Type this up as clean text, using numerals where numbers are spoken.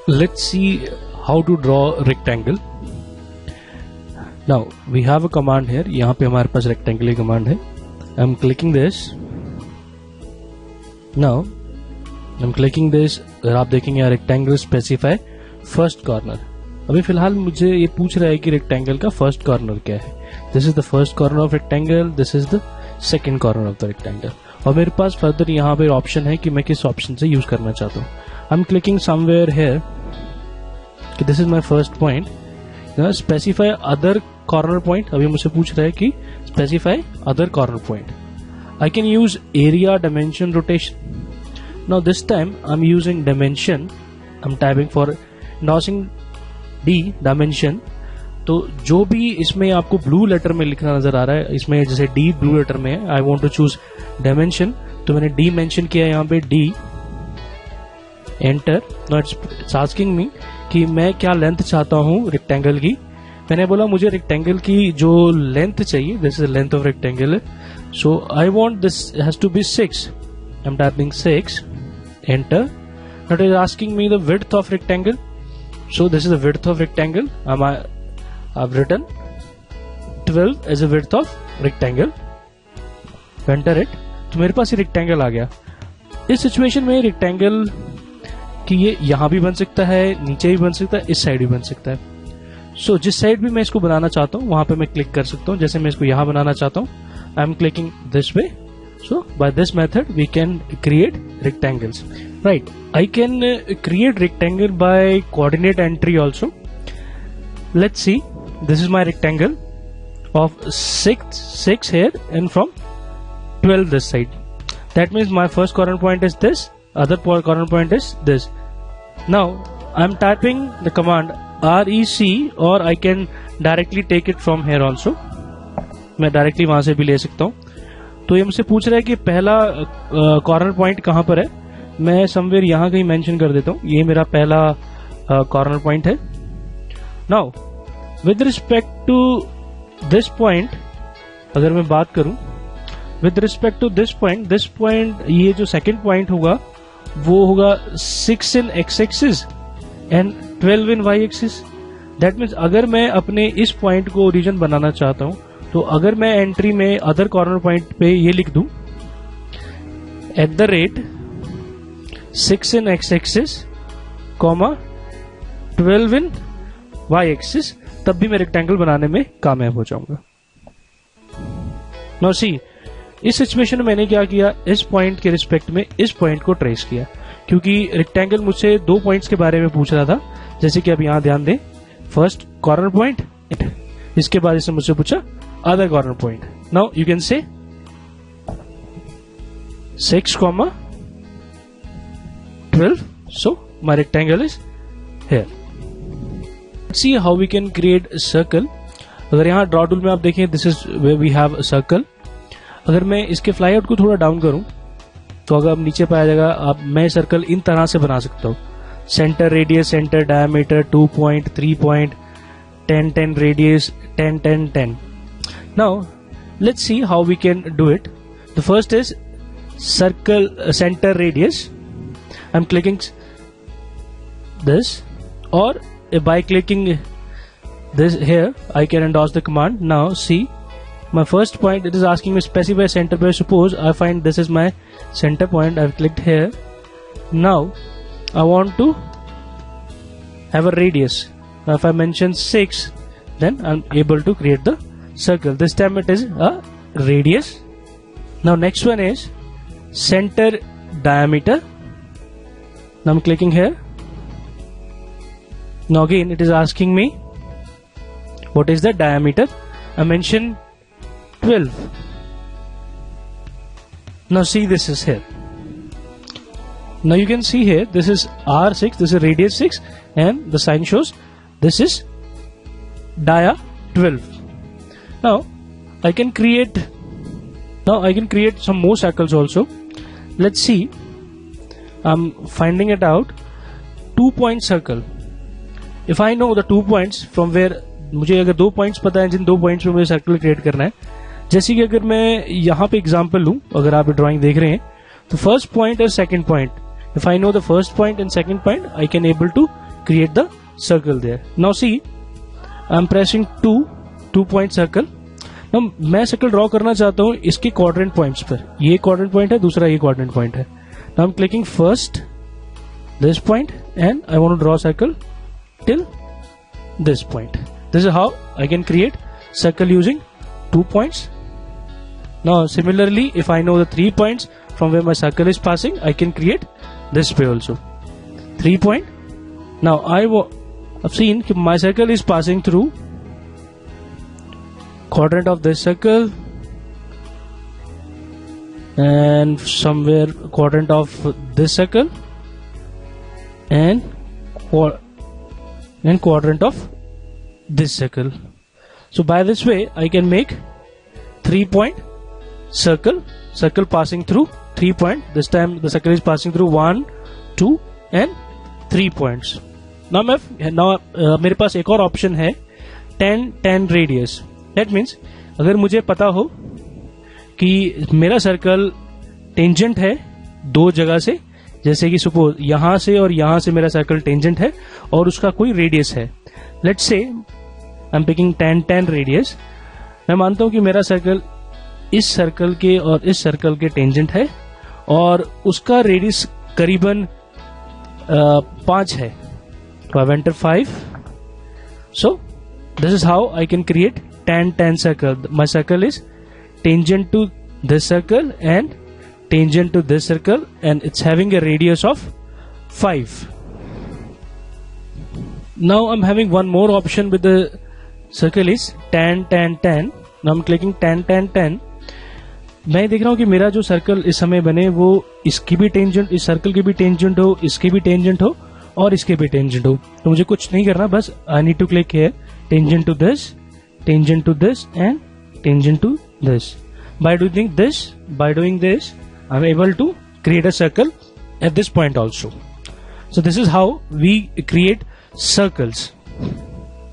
Let's see how to draw rectangle. Now we have a command here. यहाँ पे हमारे पास rectangle की command है. I'm clicking this. Now I'm clicking this. अगर आप देखेंगे यहाँ rectangle specify first corner. अभी फिलहाल मुझे ये पूछ रहा है कि rectangle का first corner क्या है. This is the first corner of rectangle. This is the second corner of the rectangle. और मेरे पास फर्दर यहाँ पे ऑप्शन है कि मैं किस ऑप्शन से यूज करना चाहता हूँ. I'm clicking somewhere here. This is my first point. Specify other corner point. अभी मुझसे पूछ रहा है कि specify other corner point. I can use area, dimension, rotation. Now this time I'm using dimension. I'm typing for endorsing D dimension. तो जो भी इसमें आपको ब्लू लेटर में लिखना नजर आ रहा है, इसमें जैसे D ब्लू लेटर में है, I want to choose dimension. तो मैंने D मेंशन किया यहाँ पे D. Enter. Now it's asking me कि मैं क्या लेंथ चाहता हूँ रेक्टेंगल की. मैंने बोला मुझे रेक्टेंगल की जो लेंथ चाहिए, this is length of rectangle, so I want this has to be 6. I am typing 6. Enter. Now it is asking me the width of rectangle, so this is the width of rectangle. I have written 12 as a width of rectangle. Enter it. तो मेरे पास ये rectangle आ गया. इस situation में rectangle कि ये यहां भी बन सकता है, नीचे भी बन सकता है, इस साइड भी बन सकता है. सो जिस साइड भी मैं इसको बनाना चाहता हूं वहां पे मैं क्लिक कर सकता हूं. जैसे मैं इसको यहां बनाना चाहता हूं, I am clicking this way. So by this method we can create rectangles. Right, I can create rectangle by coordinate entry also. Let's see, this is my rectangle of 6 here and from 12 this side. That means my first corner point is this, other corner point is this. Now I am typing the command REC, or I can directly take it from here also. मैं directly वहां से भी ले सकता हूँ. तो ये मुझसे पूछ रहा है कि पहला कॉर्नर पॉइंट कहाँ पर है. मैं समवेयर यहाँ कहीं मेंशन कर देता हूँ. ये मेरा पहला कॉर्नर पॉइंट है. Now with respect to this point, अगर मैं बात करूं with respect to this point, ये जो सेकंड पॉइंट होगा वो होगा 6 in x axis and 12 in y axis. That means अगर मैं अपने इस पॉइंट को ओरिजिन बनाना चाहता हूं, तो अगर मैं एंट्री में अदर कॉर्नर पॉइंट पे ये लिख दूं @ 6 in x axis, 12 in y axis, तब भी मैं रेक्टेंगल बनाने में कामयाब हो जाऊंगा. नाउ सी, इस सिचुएशन में मैंने क्या किया, इस पॉइंट के रिस्पेक्ट में इस पॉइंट को ट्रेस किया, क्योंकि रेक्टेंगल मुझसे 2 पॉइंट्स के बारे में पूछ रहा था. जैसे कि अब यहां ध्यान दें, फर्स्ट कॉर्नर पॉइंट, इसके बाद इसने मुझसे पूछा other corner point. Now you can say 6, 12, so my rectangle is here. Let's see how we can create a circle. अगर यहाँ ड्रॉ टूल में आप देखें, this is where we have a circle. अगर मैं इसके फ्लाई आउट को थोड़ा डाउन करूं तो अगर अब नीचे पाया जाएगा, अब मैं सर्कल इन तरह से बना सकता हूं. Centre radius, centre diameter, 2 point, 3 point, 10 10 radius, 10 10 10. Now let's see how we can do it. The first is circle centre radius. I am clicking this, और by clicking this here I can endorse the command. Now see, my first point, it is asking me specify center point. Suppose I find this is my center point. I've clicked here. Now I want to have a radius. Now if I mention 6, then I'm able to create the circle. This time it is a radius. Now next one is center diameter. Now I'm clicking here. Now again it is asking me what is the diameter. I mentioned 12. Now see, this is here. Now you can see here, this is R6, this is radius 6, and the sign shows this is dia 12. Now I can create some more circles also. Let's see. I'm finding it out. 2-point circle. If I know the 2 points from where, मुझे अगर 2 points पता है जिन 2 points में मुझे circle create करना है. जैसे कि अगर मैं यहाँ पे एग्जांपल लूं, अगर आप ड्राइंग देख रहे हैं, तो फर्स्ट पॉइंट और second point, if I know the first point and second point, I can able to create the circle there. Now see, I'm pressing 2 point circle. Now मैं सर्कल ड्रॉ करना चाहता हूँ इसके क्वाड्रेंट पॉइंट्स पर. ये quadrant point है, दूसरा ये क्वाड्रेंट पॉइंट है. Now I'm clicking first this point and I want to draw circle till this point. This is how I can create circle using 2 points. Now similarly, if I know the 3 points from where my circle is passing, I can create this way also. 3 point. Now I've seen that my circle is passing through quadrant of this circle and somewhere quadrant of this circle and quadrant of this circle. So by this way I can make 3 point circle passing through 3 point. This time the circle is passing through 1, 2 and 3 points. Now मेरे पास एक और option है 10 radius. That means अगर मुझे पता हो कि मेरा सर्कल टेंजेंट है दो जगह से, जैसे कि सपोज यहां से और यहां से मेरा सर्कल टेंजेंट है और उसका कोई रेडियस है. Let's say I am picking 10 radius. मैं मानता हूं कि मेरा सर्कल इस सर्कल के और इस सर्कल के टेंजेंट है और उसका रेडियस करीबन 5 है. तो I enter 5. So this is how I can create 10 circle. My circle is tangent to this circle and tangent to this circle and it's having a radius of 5. Now I'm having one more option with the circle is 10. Now I'm clicking 10. मैं देख रहा हूं कि मेरा जो circle इस समय बने वो इसकी भी टेंजेंट, इस सर्कल की भी टेंजेंट हो, इसकी भी टेंजेंट हो और इसके भी टेंजेंट हो. तो मुझे कुछ नहीं करना, बस I need to click here tangent to this, tangent to this and tangent to this. By doing this I'm able to create a circle at this point also. So this is how we create circles.